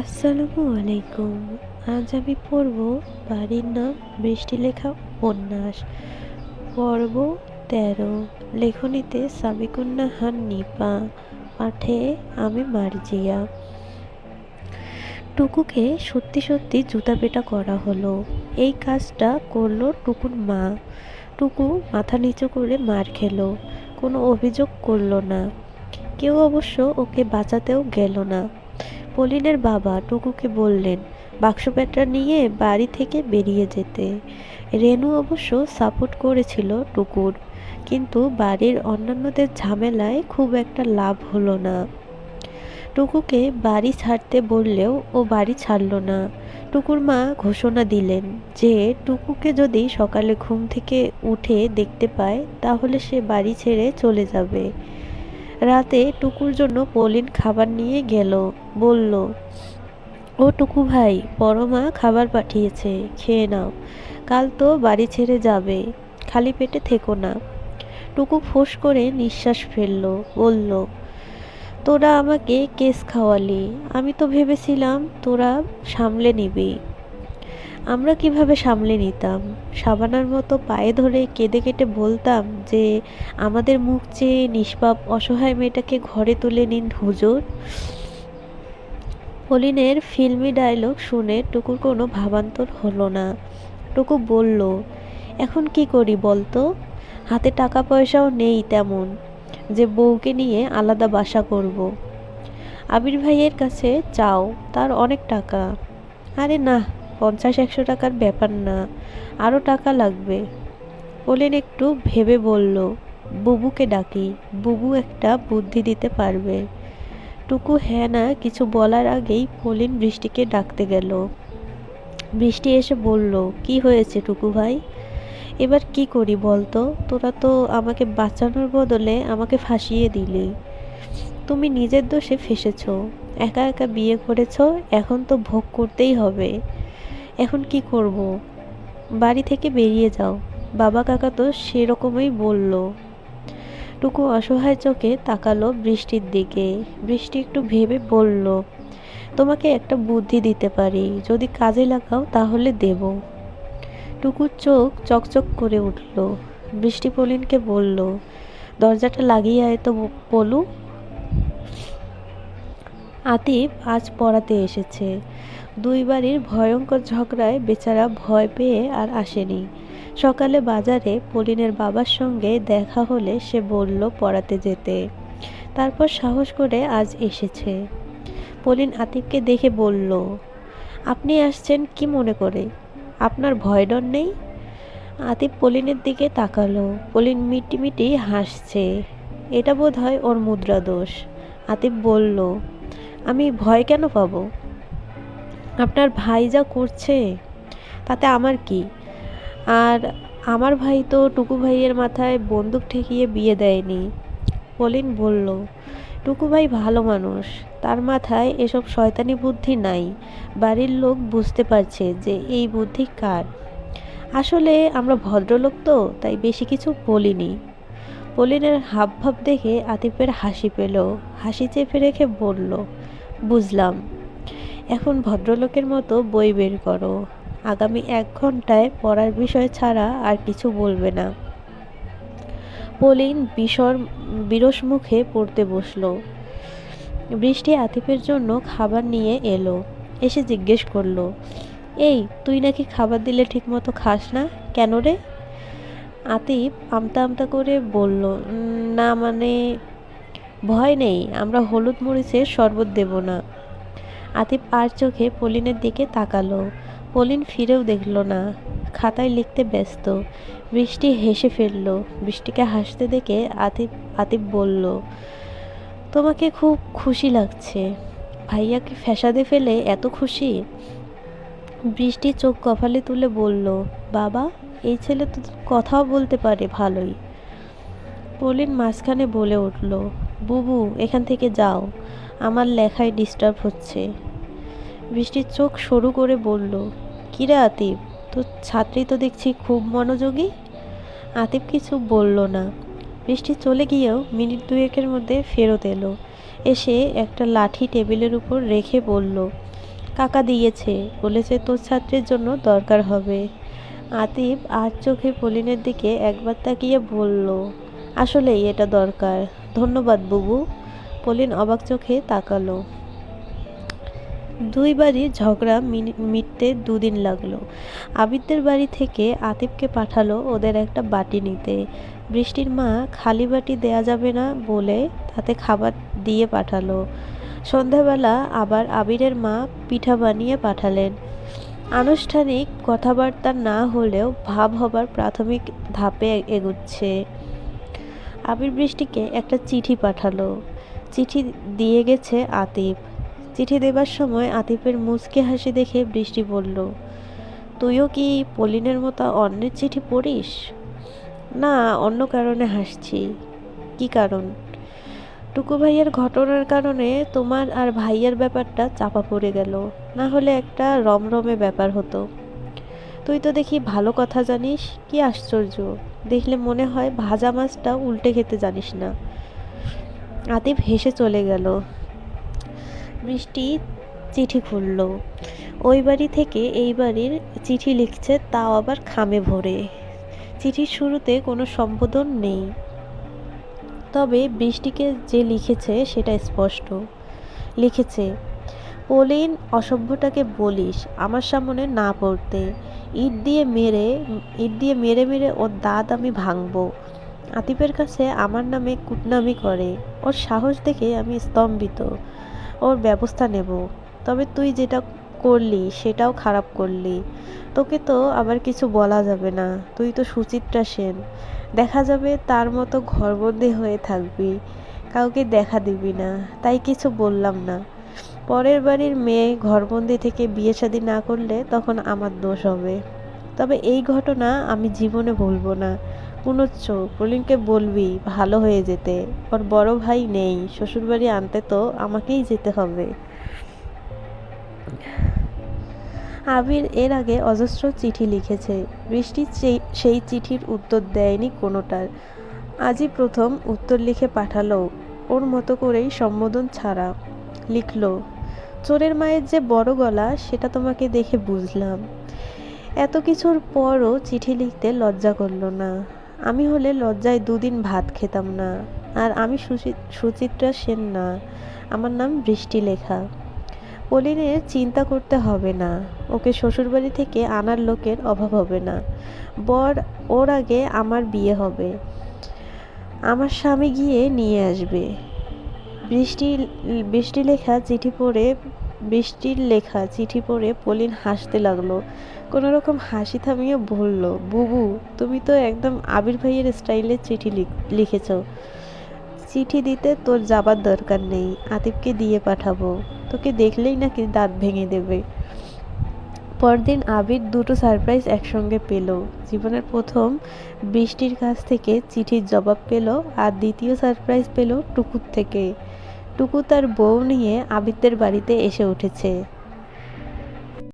আসসালামু আলাইকুম। আজ আমি পড়ব বাড়ির নাম বৃষ্টি লেখা উপন্যাস পর্ব ১৩। লেখনীতে সাবিকুন্নাহার নিপা, পাঠে আমি মার্জিয়া। টুকুকে সত্যি সত্যি জুতা পেটা করা হলো। এই কাজটা করলো টুকুর মা। টুকু মাথা নিচু করে মার খেলো, কোনো অভিযোগ করলো না। কেউ অবশ্য ওকে বাঁচাতেও গেল না। পলিনের বাবা টুকুকে বললেন বাক্সপ্যাঁটরা নিয়ে বাড়ি থেকে বেরিয়ে যেতে। রেনু অবশ্য সাপোর্ট করেছিল টুকুর, কিন্তু বাড়ির অন্যান্যদের ঝামেলায় খুব একটা লাভ হলো না। টুকুকে বাড়ি ছাড়তে বললেও ও বাড়ি ছাড়ল না। টুকুর মা ঘোষণা দিলেন যে টুকুকে যদি সকালে ঘুম থেকে উঠে দেখতে পায় তাহলে সে বাড়ি ছেড়ে চলে যাবে। রাতে টুকুর জন্য পলিন খাবার নিয়ে গেল। বলল, ও টুকু ভাই, পরমা খাবার পাঠিয়েছে, খেয়ে নাও। কাল তো বাড়ি ছেড়ে যাবে, খালি পেটে থেকো না। টুকু ফোঁস করে নিঃশ্বাস ফেলল। বলল, তোরা আমাকে কেস খাওয়ালি, আমি তো ভেবেছিলাম তোরা সামলে নিবি। আমরা কিভাবে সামলে নিতাম? সাবানার মতো পায়ে ধরে কেঁদে কেটে বলতাম যে আমাদের মুখ চেয়ে নিষ্পাপ অসহায় মেয়েটাকে ঘরে তুলে নিন হুজুর। পলিনের ফিল্মি ডায়লগ শুনে টুকুর কোনো ভাবান্তর হলো না। টুকু বলল, এখন কি করি বলতো? হাতে টাকা পয়সাও নেই তেমন যে বউকে নিয়ে আলাদা বাসা করব। আবির ভাইয়ের কাছে চাও, তার অনেক টাকা। আরে না, ৫০-১০০ টাকার ব্যাপার না, আরও টাকা লাগবে। পলিন একটু ভেবে বলল, বুবুকে ডাকি, বুবু একটা বুদ্ধি দিতে পারবে। টুকু হ্যাঁ না কিছু বলার আগেই পলিন বৃষ্টিকে ডাকতে গেল। বৃষ্টি এসে বলল, কি হয়েছে টুকু ভাই? এবার কি করি বলতো? তোরা তো আমাকে বাঁচানোর বদলে আমাকে ফাঁসিয়ে দিলি। তুমি নিজের দোষে ফেঁসেছ, একা একা বিয়ে করেছ, এখন তো ভোগ করতেই হবে। এখন কি করব? বাড়ি থেকে বেরিয়ে যাও, বাবা কাকা তো সেরকমই বলল। টুকু অসহায় চোখে তাকালো বৃষ্টির দিকে। বৃষ্টি একটু ভেবে বলল, তোমাকে একটা বুদ্ধি দিতে পারি, যদি কাজে লাগাও তাহলে দেব। টুকুর চোখ চকচক করে উঠল। বৃষ্টি পলিনকে বলল, দরজাটা লাগিয়ে আয় তো পলু। আতিফ আজ পড়াতে এসেছে। দুই বাড়ির ভয়ঙ্কর ঝগড়ায় বেচারা ভয় পেয়ে আর আসেনি। সকালে বাজারে পলিনের বাবার সঙ্গে দেখা হলে সে বলল পড়াতে যেতে। তারপর সাহস করে আজ এসেছে। পলিন আতিফকে দেখে বলল, আপনি আসছেন কি মনে করে? আপনার ভয় ডর নেই? আতিফ পলিনের দিকে তাকালো। পলিন মিটিমিটি হাসছে। এটা বোধ হয় ওর মুদ্রা দোষ। আতিফ বলল, আমি ভয় কেন পাবো? আপনার ভাই যা করছে তাতে আমার কি? আর আমার ভাই তো টুকু ভাইয়ের মাথায় বন্দুক ঠেকিয়ে বিয়ে দেয়নি। পলিন বলল, টুকু ভাই ভালো মানুষ, তার মাথায় এসব শয়তানি বুদ্ধি নাই। বাড়ির লোক বুঝতে পারছে যে এই বুদ্ধি কার। আসলে আমরা ভদ্রলোক তো, তাই বেশি কিছু বলিনি। পলিনের হাবভাব দেখে আতিফের হাসি পেল। হাসি চেপে রেখে বলল, বুঝলাম, এখন ভদ্রলোকের মতো বই বের করো। আগামী ১ ঘন্টায় পড়ার বিষয় ছাড়া আর কিছু বলবে না। পলিন বিরস মুখে পড়তে বসল। বৃষ্টি আতিফের জন্য খাবার নিয়ে এলো। এসে জিজ্ঞেস করলো, এই তুই নাকি খাবার দিলে ঠিক মতো খাস না, কেন রে? আতিফ আমতা আমতা করে বলল, না মানে, ভয় নেই, আমরা হলুদ মরিচের শরবত দেব না। আতিফ আর চোখে পলিনের দিকে তাকালো। পলিন ফিরেও দেখল না, খাতায় লিখতে ব্যস্ত। বৃষ্টি হেসে ফেলল। বৃষ্টিকে হাসতে দেখে আতিফ বলল, তোমাকে খুব খুশি লাগছে। ভাইয়াকে ফ্যাসাদে ফেলে এত খুশি? বৃষ্টি চোখ কপালে তুলে বলল, বাবা, এই ছেলে তো কথাও বলতে পারে ভালোই। পলিন মাঝখানে বলে উঠল, বুবু এখান থেকে যাও, আমার লেখায় ডিস্টার্ব হচ্ছে। বৃষ্টির চোখ সরু করে বলল, কিরে আতিফ, তোর ছাত্রী তো দেখছি খুব মনোযোগী। আতিফ কিছু বলল না। বৃষ্টি চলে গিয়েও মিনিট দুয়েকের মধ্যে ফেরত এলো। এসে একটা লাঠি টেবিলের উপর রেখে বলল, কাকা দিয়েছে, বলেছে তোর ছাত্রের জন্য দরকার হবে। আতিফ আর চোখে পলিনের দিকে একবার তাকিয়ে বলল, আসলেই এটা দরকার। ধন্যবাদ বুবু। পলিন অবাক চোখে তাকালো। দুই বাড়ির ঝগড়া মিটতে দুদিন লাগলো। আবিদদের বাড়ি থেকে আতিফকে পাঠালো ওদের একটা বাটি নিতে। বৃষ্টির মা খালি বাটি দেয়া যাবে না বলে তাতে খাবার দিয়ে পাঠালো। সন্ধ্যাবেলা আবার আবিরের মা পিঠা বানিয়ে পাঠালেন। আনুষ্ঠানিক কথাবার্তা না হলেও ভাব হবার প্রাথমিক ধাপে এগুচ্ছে। আবির বৃষ্টিকে একটা চিঠি পাঠালো। চিঠি দিয়ে গেছে আতিফ। চিঠি দেবার সময় আতিফের মুচকি হাসি দেখে বৃষ্টি বলল, তুইও কি পলিনের মতো অন্যের চিঠি পড়িস? না, অন্য কারণে হাসছি। কি কারণ? টুকু ভাইয়ের ঘটনার কারণে তোমার আর ভাইয়ের ব্যাপারটা চাপা পড়ে গেল, না হলে একটা রমরমে ব্যাপার হতো। তুই তো দেখি ভালো কথা জানিস, কি আশ্চর্য! দেখলে মনে হয় ভাজা মাছটা উল্টে খেতে জানিস না। আতিফ হেসে চলে গেল। বৃষ্টি চিঠি খুলল। ওই বাড়ি থেকে এই বাড়ির চিঠি লিখছে, তাও আবার খামে ভরে। চিঠির শুরুতে কোনো সম্বোধন নেই, তবে বৃষ্টিকে যে লিখেছে সেটা স্পষ্ট। লিখেছে, পলিন অসভ্যটাকে বলিস আমার সামনে না পড়তে। ইট দিয়ে মেরে মেরে ওর দাঁত আমি ভাঙবো। আতিফের কাছে আমার নামে কুটনামি করে, ওর সাহস দেখে আমি স্তম্ভিত। ওর ব্যবস্থা নেব। তবে তুই যেটা করলি সেটাও খারাপ করলি। তোকে তো আবার কিছু বলা যাবে না, তুই তো সুচিত্রা সেন। দেখা যাবে তার মতো ঘরবন্দি হয়ে থাকবি, কাউকে দেখা দিবি না, তাই কিছু বললাম না। পরের বাড়ির মেয়ে ঘরবন্দি থেকে বিয়ে শাদী না করলে তখন আমার দোষ হবে। তবে এই ঘটনা আমি জীবনে ভুলবো না। পুনচ্চ প্রলীণকে বলবি ভালো হয়ে যেতে। ওর বড় ভাই নেই, শ্বশুরবাড়ি আনতে তো আমাকেই যেতে হবে। আবির এর আগে অজস্র চিঠি লিখেছে। বৃষ্টি সেই চিঠির উত্তর দেয়নি কোনোটার। আজই প্রথম উত্তর লিখে পাঠালো, ওর মতো করেই সম্বোধন ছাড়া। লিখল, চোরের মায়ের যে বড় গলা সেটা তোমাকে দেখে বুঝলাম। এত কিছুর পরও চিঠি লিখতে লজ্জা করলো না। আমি হলে লজ্জায় দুদিন ভাত খেতাম না। আর আমি সুচিত্রা সেন না, আমার নাম বৃষ্টি লেখা। পলিনের চিন্তা করতে হবে না, ওকে শ্বশুরবাড়ি থেকে আনার লোকের অভাব হবে না। ওর আগে আমার বিয়ে হবে, আমার স্বামী গিয়ে নিয়ে আসবে। বৃষ্টির লেখা চিঠি পড়ে পলিন হাসতে লাগলো। কোনো রকম হাসি থামিয়ে বলল, বুবু তুমি তো একদম আবির ভাইয়ের স্টাইলে চিঠি লিখেছ। চিঠি দিতে তোর যাবার দরকার নেই, আতিফকে দিয়ে পাঠাবো। তোকে দেখলেই নাকি দাঁত ভেঙে দেবে। পরদিন আবির দুটো সারপ্রাইজ একসঙ্গে পেল। জীবনের প্রথম বৃষ্টির কাছ থেকে চিঠির জবাব পেল, আর দ্বিতীয় সারপ্রাইজ পেল টুকুর থেকে। টুকু তার বউ নিয়ে আবিরদের বাড়িতে এসে উঠেছে।